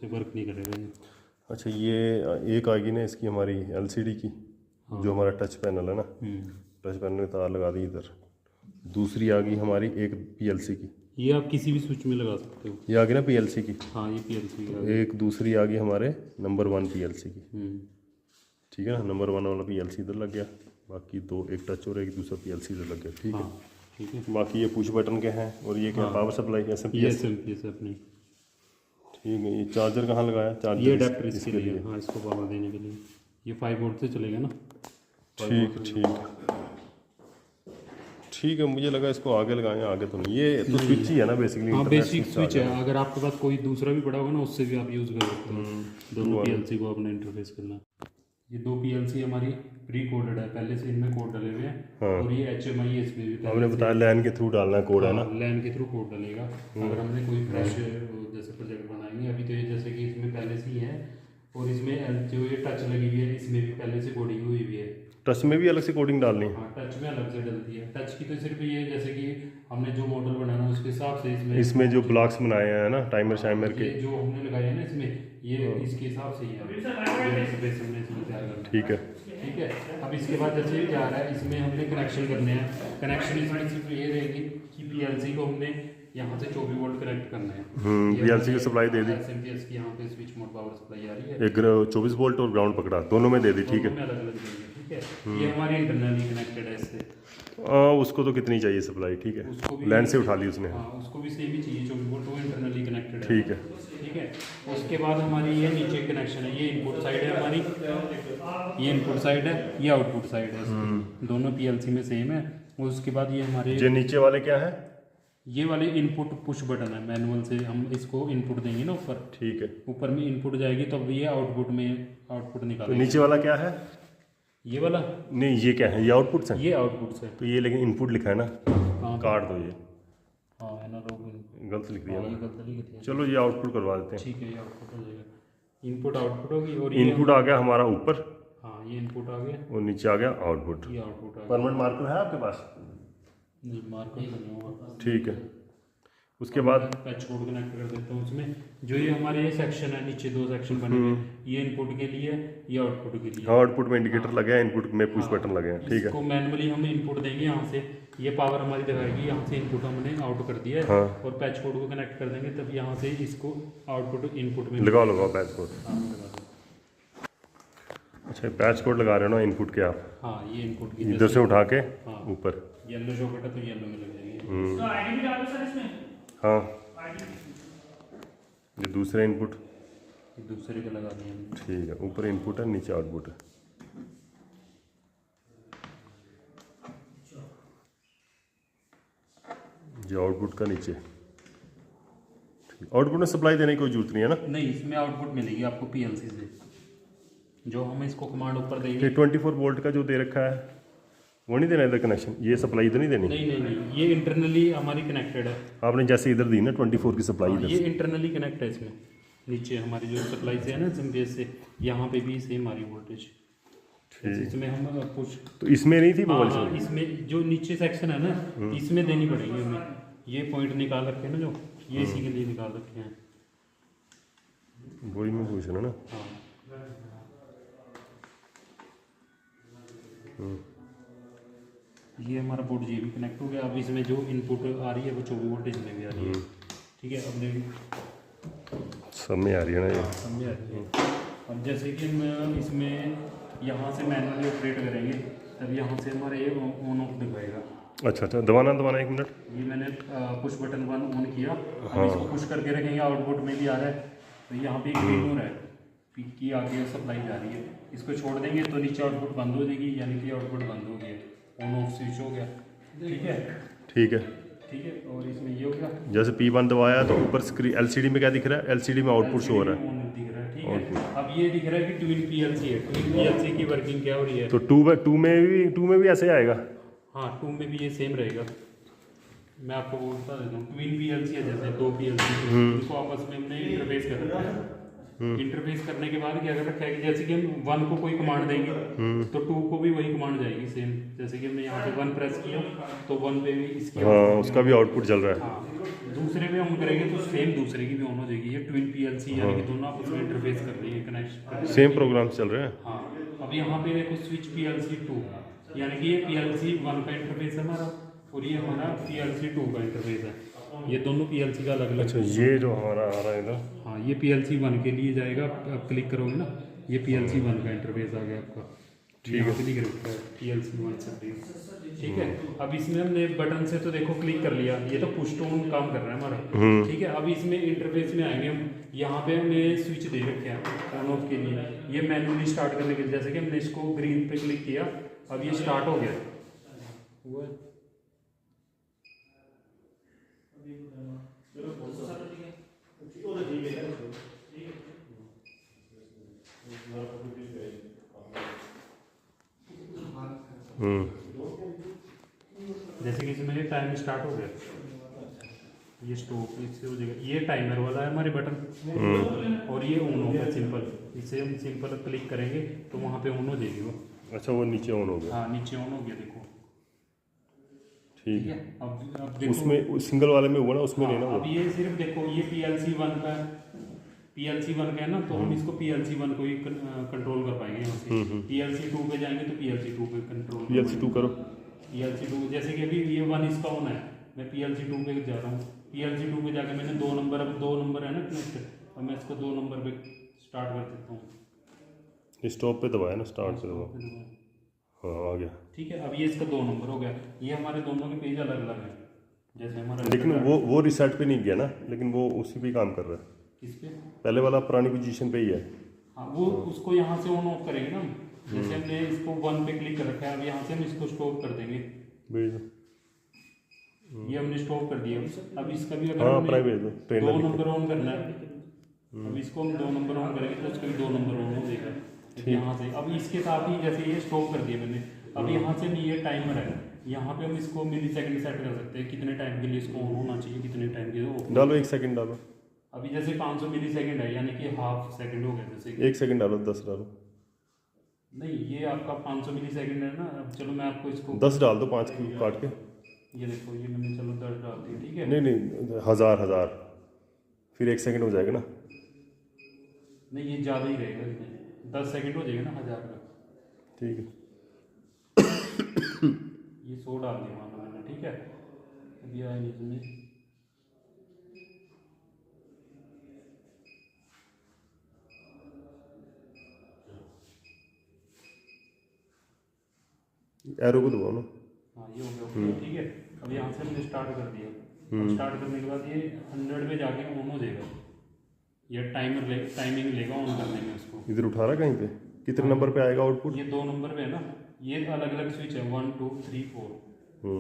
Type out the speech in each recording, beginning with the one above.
Work नहीं करेगा ये। अच्छा, ये एक आएगी ना इसकी हमारी एलसीडी की, जो हमारा टच पैनल है ना, टच पैनल में तार लगा दी इधर। दूसरी आ गई हमारी एक पीएलसी की, ये आप किसी भी स्विच में लगा सकते हो। ये आ गई ना पीएलसी की। हाँ, ये पीएलसी का। एक दूसरी आ गई हमारे नंबर 1 पीएलसी की, ठीक है ना। नंबर 1 वाला पीएलसी इधर लग गया, बाकी दो, एक टच और एक दूसरा पीएलसी इधर लग गया, ठीक है। ठीक है, बाकी ये पुश बटन के हैं, और ये क्या पावर सप्लाई ये एसएमपीएस, एसएमपीएस अपनी। ठीक है। ये चार्जर कहाँ लगाया? चार्जर ये अडेप्टर इसके लिए, हाँ, इसको पावर देने के लिए। ये 5 वोल्ट से चलेगा ना। ठीक है। मुझे लगा इसको आगे लगाएं, आगे तो नहीं। ये तो स्विच ही है ना बेसिकली। हाँ, बेसिक स्विच है। अगर आपके पास कोई दूसरा भी पड़ा होगा ना, उससे भी आप यूज़ कर सकते हो। दोनों पीएलसी को अपना इंटरफेस करना। ये 2 पीएलसी हमारी प्री कोडेड है, पहले से इनमें कोड डले हुए हैं। और ये HMI है, इसमें भी आपने बताया लैन के थ्रू डालना है कोड, है ना। लैन के थ्रू कोड डलेगा। अगर हमने कोई फ्रेश जैसे प्रोजेक्ट बनाएंगे, अभी तो ये जैसे कि इसमें पहले से ही है, और इसमें जो ये टच लगी हुई है, इसमें भी पहले से कोडिंग हुई हुई है। टच में भी अलग से कोडिंग डालनी है? हाँ, टच में अलग से डलती है। टच की तो सिर्फ ये जैसे कि हमने जो मॉडल बनाना है उसके हिसाब से इसमें जो ब्लॉक्स बनाए हैं ना, टाइमर शाइमर के, जो हमने लगाए हैं ना इसमें, ये इसके हिसाब से ही है। ठीक है। ठीक है। अब इसके बाद जैसे ये क्या आ रहा है, इसमें हमने कनेक्शन करने हैं। कनेक्शन इसमें सिर्फ ये रहेगी कि पीएलसी को हमने यहाँ से 24 वोल्ट कनेक्ट करना है। पीएलसी की सप्लाई दे दी, एसएमपीएस की यहाँ पे स्विच मोड पावर सप्लाई आ रही है। एक 24 वोल्ट और ग्राउंड पकड़ा, दोनों में दे दी, ठीक है। अलग अलग देंगे, ठीक है। ये हमारी इंटरनली कनेक्टेड है इससे। उसको तो कितनी चाहिए सप्लाई? ठीक उसको है, भी लैंड से उठा ली उसने। हाँ, उसको भी सेम ही चाहिए, 24 वोल्ट, वो इंटरनली कनेक्टेड है। ठीक है। ठीक है। उसके बाद हमारी ये नीचे कनेक्शन है, ये इनपुट साइड है हमारी, ये इनपुट साइड है, ये आउटपुट साइड है। दोनों पीएलसी में सेम है। उसके बाद ये हमारे जो नीचे वाले क्या है? ये वाले इनपुट पुश बटन है, मैनुअल से हम इसको इनपुट देंगे ना ऊपर, ठीक है। ऊपर में इनपुट जाएगी तब ये आउटपुट में आउटपुट तो निकालेगा। नीचे वाला क्या है? ये वाला नहीं, ये क्या है? ये आउटपुट है। ये आउटपुट है। तो ये लेकिन इनपुट लिखा है ना, काट दो ये। हाँ, एनालॉग गलत लिख दिया ये ना। गलत लिखी है। चलो ये आउटपुट करवा देते हैं। ठीक है, ये आउटपुट हो जाएगा। इनपुट आउटपुट होगी, और इनपुट आ गया हमारा ऊपर, हाँ, ये इनपुट आ गया, और नीचे आ गया आउटपुट। ये आउटपुट आ गया। परमानेंट मार्कर है आपके पास? नहीं, मार्कर नहीं होगा। ठीक है। उसके बाद पैच कोड कनेक्ट कर देता हूँ उसमें। जो ये हमारे ये सेक्शन है, नीचे 2 सेक्शन बने हुए हैं, ये इनपुट के लिए, ये आउटपुट के लिए। आउटपुट में इंडिकेटर लगे हैं, इनपुट में पुश बटन लगे हैं, ठीक है। इसको मैनुअली हम इनपुट देंगे यहाँ से, ये पावर हमारी दिखाएगी, यहाँ से इनपुट हमने आउट कर दिया है। और पैच कोड को कनेक्ट कर देंगे, तब यहाँ से इसको आउटपुट इनपुट में लगाओ पैच कोड। अच्छा, पैच कोड लगा रहे हो ना इनपुट के आप? हाँ, ये इनपुट की इधर से उठा के ऊपर येलो शो करता तो येलो में लग जाएगी। हाँ, ये दूसरा इनपुट, दूसरे का लगा दिया हमने। ठीक है। ऊपर इनपुट है, नीचे आउटपुट है। जो आउटपुट का नीचे, आउटपुट में सप्लाई देने की कोई जरूरत नहीं है ना? नहीं, इसमें आउटपुट मिलेगी आपको पीएलसी से, जो हम इसको कमांड ऊपर देंगे। 24 वोल्ट का जो दे रखा है वो नहीं देना इधर कनेक्शन? ये सप्लाई इधर नहीं देनी? नहीं, ये इंटरनली हमारी कनेक्टेड है। आपने जैसे इधर दी ना 24 की सप्लाई इधर ये इंटरनली कनेक्ट है इसमें। नीचे हमारी जो सप्लाई से है ना एसएमपीएस से, यहाँ पे भी सेम हमारी वोल्टेज, इसमें हम पुश। तो इसमें नहीं थी वो वाली? हाँ, इसमें जो नीचे सेक्शन है ना, इसमें देनी पड़ेगी हमें। ये पॉइंट निकाल रखे हैं ना, जो ये इसी के लिए निकाल रखे हैं, वही मैं पूछ रहा ना। हाँ। ये हमारा बोर्ड ये भी कनेक्ट हो गया। अब इसमें जो इनपुट आ रही है वो 24 वोल्ट इसमें भी आ रही है, ठीक है। अब देखिए सब में आ रही है ना ये? सब में आ रही है। अब जैसे कि हम इसमें यहाँ से मैनुअली ऑपरेट करेंगे, तब यहाँ से हमारा ये ऑन ऑफ दिखाएगा। अच्छा, दबाना 1 मिनट। ये मैंने पुश बटन 1 ऑन किया। अब इसको पुश करके रखेंगे, आउटपुट में भी आ रहा है, तो यहाँ पे ग्रीन हो रहा है, पीक की आगे सप्लाई जा रही है। इसको छोड़ देंगे तो नीचे आउटपुट बंद हो जाएगी, यानी कि आउटपुट बंद हो गया, ऑन ऑफ स्विच हो गया, ठीक है। ठीक है। ठीक है, और इसमें ये हो गया। जैसे P1 दबाया तो ऊपर स्क्रीन एलसीडी में क्या दिख रहा है? एलसीडी में आउटपुट शो हो रहा है, दिख रहा है, ठीक है। अब ये दिख रहा है कि ट्विन पीएलसी है, ट्विन पीएलसी की वर्किंग क्या हो रही है। तो 2 में भी ऐसे आएगा? हाँ, 2 में भी ये सेम रहेगा। मैं आपको वो बता देता हूँ, ट्विन पीएलसी है, जैसे 2 पीएलसी, इनको आपस में हमने इंटरफेस कर रखा है। इंटरफेस करने के बाद क्या कर रखा है कि जैसे कि हम 1 को कोई कमांड देंगे तो 2 को भी वही कमांड जाएगी सेम। जैसे कि हमने यहाँ पे 1 प्रेस किया तो 1 पे भी इसकी, हाँ, उसका भी आउटपुट चल रहा है। हाँ, दूसरे पे ऑन करेंगे तो सेम दूसरे की भी ऑन हो जाएगी। ये ट्विन पीएलसी यानी कि दोनों आपस में इंटरफेस कर रही है, कनेक्शन सेम प्रोग्राम चल रहे हैं। हाँ। अब यहाँ पे देखो स्विच पीएलसी 2 यानी कि ये पीएलसी 1 का इंटरफेस है हमारा और ये हमारा पीएलसी 2 का इंटरफेस है। ये दोनों पीएलसी का अलग अलग। अच्छा, ये जो हमारा आ रहा है इधर, हाँ ये पीएलसी 1 के लिए जाएगा। आप क्लिक करोगे ना, ये पीएलसी 1 का इंटरफेस आ गया आपका। ठीक है, क्लिक रखा है पीएलसी 1 से। ठीक है, अब इसमें हमने बटन से तो देखो क्लिक कर लिया, ये तो पुश टू ऑन काम कर रहा है हमारा। ठीक है, अब इसमें इंटरफेस में आएंगे हम। यहाँ पे हमने स्विच दे रखे हैं ऑन ऑफ के लिए। ये मैनुअली स्टार्ट करने के लिए, जैसे कि हमने इसको ग्रीन पे क्लिक किया, अब ये स्टार्ट हो गया। जैसे कि इसमें टाइम स्टार्ट हो गया, ये स्टॉप इससे हो जाएगा। ये टाइमर वाला है हमारे बटन और ये ऑन होगा सिंपल। इसे हम सिंपल क्लिक करेंगे तो वहाँ पे ऑन हो जाएगी वो। अच्छा, वो नीचे ऑन हो गया। हाँ नीचे ऑन हो गया देखो। ठीक है, अब देखो उसमें सिंगल वाले में हुआ ना, उसमें नहीं ना अब ये सिर्फ देखो ये पीएलसी 1 का है ना, तो हम इसको पीएलसी 1 को ही कंट्रोल कर पाएंगे यहाँ से। पीएलसी 2 पे जाएंगे तो पीएलसी 2 पे कंट्रोल। पीएलसी 2 करो। पीएलसी 2 जैसे कि अभी ये 1 इसका ऑन है, मैं पीएलसी 2 पे जा रहा हूँ। पीएलसी 2 पे जाके मैंने 2 नंबर, अब 2 नंबर है ना कनेक्ट, अब मैं इसको 2 नंबर पे स्टार्ट कर देता हूँ। स्टॉप पे दबाया ना, स्टार्ट पे दबाया। हाँ आ गया। ठीक है, अब ये इसका 2 नंबर हो गया। ये हमारे दोनों के पेज अलग अलग है, जैसे हमारा। लेकिन वो रिसेट पे नहीं गया ना, लेकिन वो उसी पे काम कर रहा है। किस पे? पहले वाला पुरानी पोजीशन पे ही है। हाँ वो उसको यहाँ से ऑन ऑफ करेंगे ना, जैसे हमने इसको 1 पे क्लिक कर रखा है, अब यहाँ से हम इसको स्टॉप कर देंगे। भेज दो। ये हमने स्टॉप कर दिया। अब इसका भी अगर हाँ, हमने अपना भेज दो। 2 नंबर ऑन करना है, अब इसको हम 2 नंबर ऑन करेंगे तो उसका भी 2 नंबर ऑन हो जाएगा यहाँ से। अब इसके साथ ही जैसे ये स्टॉप कर दिया मैंने, अब यहाँ से नहीं, ये टाइमर है, यहाँ पे हम इसको मिली सेकंड सेट कर सकते हैं, कितने टाइम के लिए इसको ऑन होना चाहिए, कितने टाइम के लिए डालो। 1 सेकंड डालो। अभी जैसे 500 मिली सेकंड है, यानी कि हाफ सेकंड हो गया। जैसे 1 सेकंड डालो, 10 डालो। नहीं, ये आपका 500 मिली सेकंड है ना। अब चलो मैं आपको इसको 10 डाल दो, 5 की काट के। ये देखो, ये मैंने चलो 10 डाल दी। ठीक है, नहीं, हजार फिर 1 सेकंड हो जाएगा ना। नहीं ये ज़्यादा ही रहेगा, इसमें 10 सेकंड हो जाएगा ना 1000 का। ठीक है, ये 100 डाल दिया मानो मैंने। ठीक है, अब ये आया नीचे में। एरो को दबाओ ना। हाँ ये हो गया। ठीक है, अब यहाँ से हमने स्टार्ट कर दिया। स्टार्ट करने के बाद ये 100 पे जाके ऑन हो जाएगा। ये टाइमिंग लेगा ऑन करने में उसको। इधर उठा रहा कहीं पे, कितने नंबर पे आएगा आउटपुट? ये 2 नंबर पे है ना, ये अलग अलग स्विच है, 1 2 3 4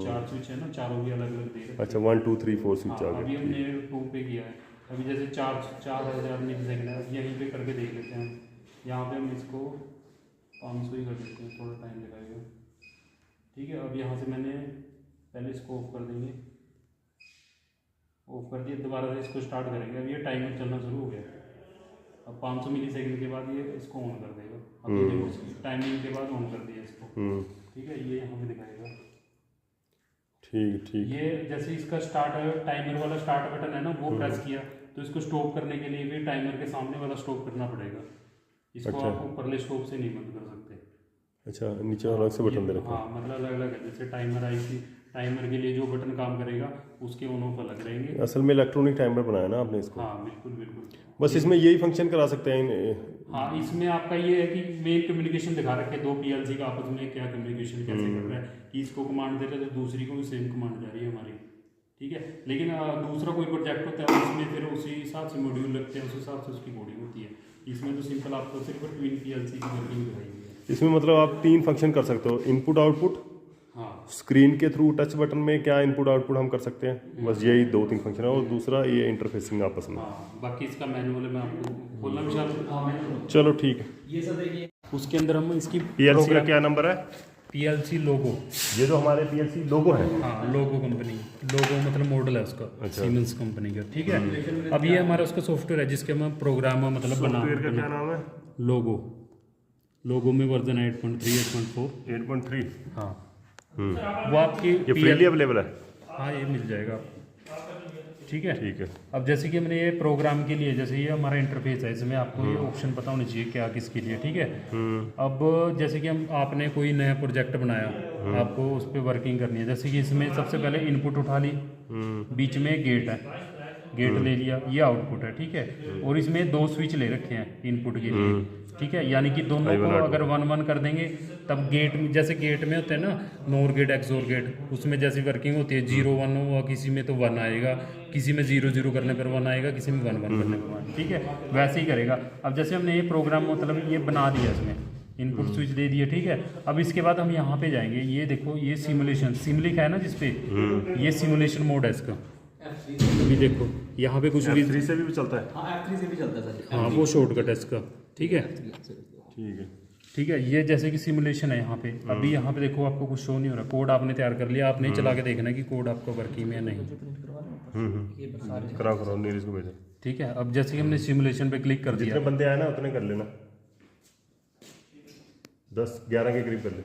4 स्विच है ना, चारों भी अलग अलग दे रहे हैं। अच्छा, 1 2 3 4 स्विच आ अभी गए। हमने 2 पे किया है। अभी जैसे 4000 मिली सेकंड है, यहीं पे करके देख लेते हैं। यहाँ पे हम इसको 500 ही कर देते हैं, थोड़ा टाइम लगाएगा। ठीक है, अब यहाँ से मैंने पहले इसको ऑफ कर देंगे, ऑफ कर दिया, दोबारा से इसको स्टार्ट करेंगे। अब ये टाइमर चलना शुरू हो गया। अब 500 मिली सेकंड के बाद ये इसको ऑन कर देगा। अब ये देखो टाइमिंग के बाद ऑन कर दिया इसको। ठीक है, ये यहाँ पे दिखाएगा। ठीक। ये जैसे इसका स्टार्ट टाइमर वाला स्टार्ट बटन है ना, वो प्रेस किया तो इसको स्टॉप करने के लिए भी टाइमर के सामने वाला स्टॉप करना पड़ेगा। इसको अच्छा। आप ऊपरले स्टॉप से नहीं बंद कर सकते। अच्छा, नीचे अलग से बटन दे रखा है। हाँ मतलब अलग अलग है। जैसे टाइमर आई थी, टाइमर के लिए जो बटन काम करेगा उसके ऑन ऑफ अलग रहेंगे। असल में इलेक्ट्रॉनिक टाइमर बनाया ना आपने इसको। हाँ बिल्कुल बिल्कुल। बस इसमें यही फंक्शन करा सकते हैं हाँ, इसमें आपका ये है कि मेन कम्युनिकेशन दिखा रखे हैं, 2 पीएलसी का आपस में क्या कम्युनिकेशन कैसे कर रहा है, कि इसको कमांड दे रहे हैं तो दूसरी को भी सेम कमांड जा रही है हमारी। ठीक है, लेकिन दूसरा कोई प्रोजेक्ट होता है उसमें फिर उसी हिसाब से मॉड्यूल लगते हैं, उस हिसाब से उसकी कोडिंग होती है। इसमें तो सिंपल आपको सिर्फ ट्विन पीएलसी की वर्किंग दिखाई है। इसमें मतलब आप 3 फंक्शन कर सकते हो, इनपुट आउटपुट। हाँ, स्क्रीन के थ्रू टच बटन में क्या इनपुट आउटपुट हम कर सकते हैं, बस यही 2-3 फंक्शन है। और दूसरा ये इंटरफेसिंग आपस में। हाँ, बाकी इसका मैनुअल है, मैं आपको बोलना भी चाहता। चलो ठीक है। ये सब देखिए, उसके अंदर हम इसकी पीएलसी का क्या नंबर है? पीएलसी लोगो। ये जो हमारे पीएलसी लोगो है। हाँ, लोगो कंपनी, लोगो मतलब मॉडल है उसका। अच्छा। सीमेंस कंपनी का। ठीक है, अब ये हमारा उसका सॉफ्टवेयर है जिसके हम प्रोग्राम मतलब बना। सॉफ्टवेयर का क्या नाम है? लोगो में वर्जन 8.3 8.4 8.3। हाँ, वो आपकी ये फ्रीली अवेलेबल है? हाँ, ये मिल जाएगा आपको। ठीक है। ठीक है। अब जैसे कि हमने ये प्रोग्राम के लिए, जैसे ये हमारा इंटरफेस है, इसमें आपको ये ऑप्शन पता होना चाहिए क्या किसके लिए, ठीक है। अब जैसे कि आपने कोई नया प्रोजेक्ट बनाया, आपको उस पर वर्किंग करनी है, जैसे कि इसमें सबसे पहले इनपुट उठा ली, बीच में गेट है, गेट ले लिया, ये आउटपुट है, ठीक है। और इसमें 2 स्विच ले रखे हैं इनपुट के लिए, ठीक है। यानी कि दोनों को अगर 1-1 कर देंगे तब गेट में, जैसे गेट में होते हैं ना नोर गेट, एक्सोर गेट, उसमें जैसी वर्किंग होती है 0-1 हुआ, किसी में तो 1 आएगा, किसी में 0-0 करने पर 1 आएगा, किसी में 1-1 करने पर 1, ठीक है। वैसे ही करेगा। अब जैसे हमने ये प्रोग्राम मतलब ये बना दिया, इसमें इनपुट स्विच दे दिए, ठीक है। अब इसके बाद हम यहाँ पे जाएंगे, ये देखो ये सिमुलेशन सिम लिखा है ना जिसपे, ये सिमुलेशन मोड है इसका। अभी देखो यहाँ पे कुछ भी F3 से भी चलता है। हाँ F3 से भी चलता है सर। हाँ वो शॉर्टकट है इसका, ठीक है। ठीक है। ठीक है, ये जैसे कि सिमुलेशन है यहाँ पे। अभी यहाँ पे देखो आपको कुछ शो नहीं हो रहा, कोड आपने तैयार कर लिया, आपने चला के देखना है कि कोड आपका वर्किंग में है नहीं। कराओ नीरज को भेजो। ठीक है। अब जैसे कि हमने सिमुलेशन पे क्लिक कर दिया, जितने बंदे आए ना उतने कर लेना, 10-11 के करीब कर ले,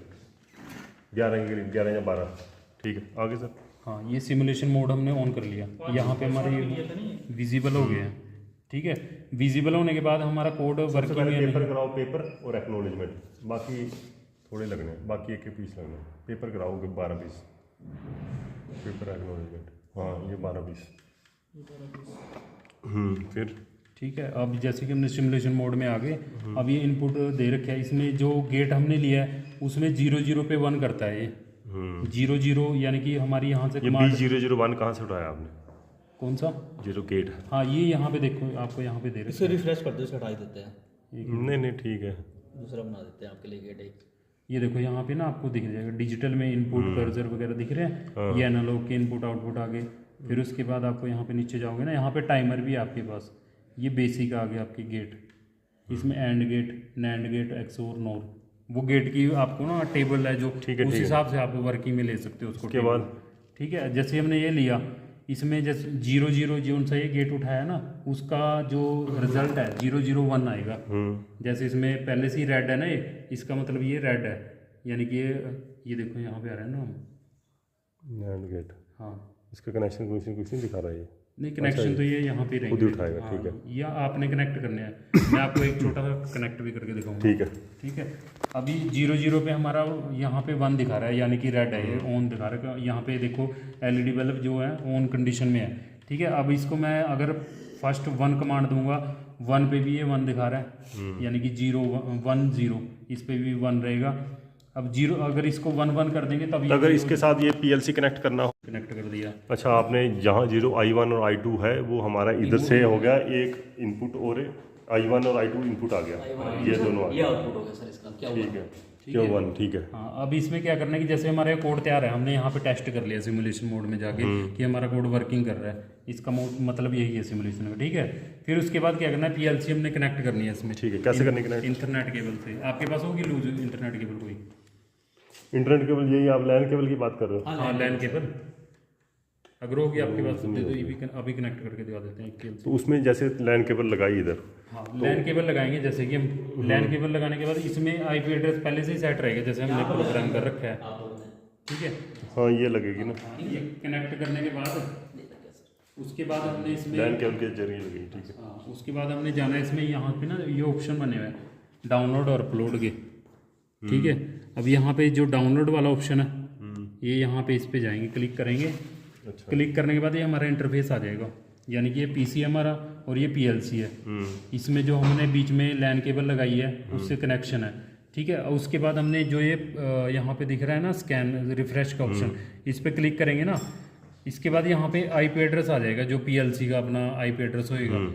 11 के करीब, 11 या 12। ठीक है, आगे सर। हाँ ये सिमुलेशन मोड हमने ऑन कर लिया, यहाँ पे हमारे विजिबल हो गए हैं, ठीक है। विजिबल होने के बाद हमारा कोड वर्किंग में पेपर कराओ, पेपर और एक्नॉलेजमेंट, बाकी थोड़े लगने हैं, बाकी एक पीस लगने हैं। पेपर कराओगे 12 पीस, पेपर एक्नॉलेजमेंट, हाँ ये 12 पीस। फिर ठीक है। अब जैसे कि हमने सिमुलेशन मोड में आ गए, अब ये इनपुट दे रखे है, इसमें जो गेट हमने लिया है उसमें 0-0 पे 1 करता है ये, 0-0, यानी कि हमारी यहाँ से B001 कहाँ से उठाया आपने? कौन सा 0 गेट? हाँ ये यहाँ पे देखो, आपको यहाँ पे दे रहे इसे रिफ्रेश कर दो, इसे हटा ही देते हैं, नहीं ठीक है, दूसरा बना देते हैं आपके लिए गेट एक। ये देखो यहाँ पे ना आपको दिख जाएगा डिजिटल में इनपुट कर्सर वगैरह दिख रहे हैं, ये एनालॉग के इनपुट आउटपुट आ गए। फिर उसके बाद आपको यहाँ पे नीचे जाओगे ना, यहाँ पे टाइमर भी है आपके पास, ये बेसिक आ गया आपके गेट, इसमें AND gate, NAND gate, XOR, NOR, वो गेट की आपको ना टेबल है जो, उस हिसाब से आप वर्किंग में ले सकते हो उसको। उसके बाद ठीक है, जैसे हमने ये लिया, इसमें जैसे 0-0 जो सा ये गेट उठाया ना, उसका जो रिजल्ट है 0-0-1 आएगा। जैसे इसमें पहले से ही रेड है ना ये, इसका मतलब ये रेड है, यानी कि ये देखो यहाँ पे आ रहा है ना नैंड गेट। हाँ इसका कनेक्शन कुछ नहीं दिखा रहा है ये, नहीं कनेक्शन तो ये यहाँ पे खुद ही उठाएगा। ठीक है, या आपने कनेक्ट करने हैं, मैं आपको एक छोटा सा कनेक्ट भी करके दिखाऊंगा। ठीक है। ठीक है, अभी 0-0 पे हमारा यहाँ पे 1 दिखा रहा है, यानी कि रेड है, ये ऑन दिखा रहा है। यहाँ पे देखो एलईडी बल्ब जो है ऑन कंडीशन में है। ठीक है, अब इसको मैं अगर फर्स्ट 1 कमांड दूंगा, 1 पे भी ये 1 दिखा रहा है, यानी कि 0-1-0, इस पे भी 1 रहेगा। अब 0 अगर इसको 1-1 कर देंगे तब अगर इसके साथ ये PLC कनेक्ट करना हो, कनेक्ट कर दिया। अच्छा, आपने जहाँ 0 I1 और I2 है वो हमारा इधर से हो गया एक इनपुट, और I1 और I2 इनपुट आ गया, ये दोनों आ ये गया। आउटपुट हो गया सर इसका, क्या ठीक है, क्यों 1? ठीक है। हाँ, अब इसमें क्या करना है कि जैसे हमारा कोड तैयार है, हमने यहाँ पे टेस्ट कर लिया सिमुलेशन मोड में जाके कि हमारा कोड वर्किंग कर रहा है, इसका मतलब यही है सिमुलेशन का। ठीक है, फिर उसके बाद क्या करना है, PLC हमने कनेक्ट करनी है इसमें। ठीक है, कैसे करने कनेक्ट? इंटरनेट केबल से। आपके पास होगी लूज इंटरनेट केबल कोई? इंटरनेट केबल, यही आप लैन केबल की बात कर रहे हो? हाँ लैन केबल अगर होगी आपके पास तो दे दो, ये भी अभी कनेक्ट करके दिखा देते हैं। तो उसमें जैसे लैन केबल लगाई इधर, हाँ लैन केबल लगाएंगे, जैसे कि हम लैन केबल लगाने के बाद इसमें IP एड्रेस पहले से ही सेट रहेगा, जैसे हमने प्रोग्राम कर रखा है। ठीक है, हाँ ये लगेगी ना, ये कनेक्ट करने के बाद उसके बाद हमने इसमें लैन केबल के जरिए लगेगी। ठीक है, हाँ उसके बाद हमने जाना है इसमें, यहाँ पे ना ये ऑप्शन बने हुए हैं डाउनलोड और अपलोड के। ठीक है, अब यहाँ पे जो डाउनलोड वाला ऑप्शन है, ये यहाँ पे इस पे जाएंगे, क्लिक करेंगे। अच्छा, क्लिक करने के बाद ये हमारा इंटरफेस आ जाएगा, यानी कि ये PC है हमारा और ये PLC है। इसमें जो हमने बीच में लैन केबल लगाई है उससे कनेक्शन है। ठीक है, और उसके बाद हमने जो ये यहाँ पे दिख रहा है ना स्कैन रिफ्रेश का ऑप्शन, इस पे क्लिक करेंगे ना, इसके बाद यहाँ पे IP एड्रेस आ जाएगा, जो PLC का अपना IP एड्रेस होएगा।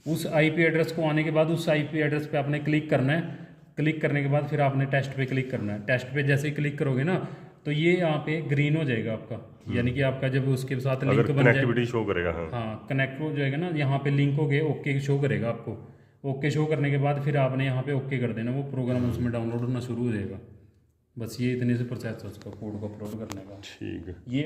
उस IP एड्रेस को आने के बाद उस IP एड्रेस पे आपने क्लिक करना है। क्लिक करने के बाद फिर आपने टेस्ट पे क्लिक करना है। टेस्ट पे जैसे ही क्लिक करोगे ना, तो ये यहाँ पे ग्रीन हो जाएगा आपका, यानी कि आपका जब उसके साथ लिंक बन जाए, कनेक्टिविटी शो करेगा। हाँ कनेक्ट हो जाएगा ना, यहाँ पे लिंक हो गए, ओके शो करेगा आपको। ओके शो करने के बाद फिर आपने यहाँ पे ओके कर देना, वो प्रोग्राम उसमें डाउनलोड होना शुरू हो जाएगा। बस ये इतने से प्रोसेस है उसका कोड को अपलोड करने का। ठीक है, ये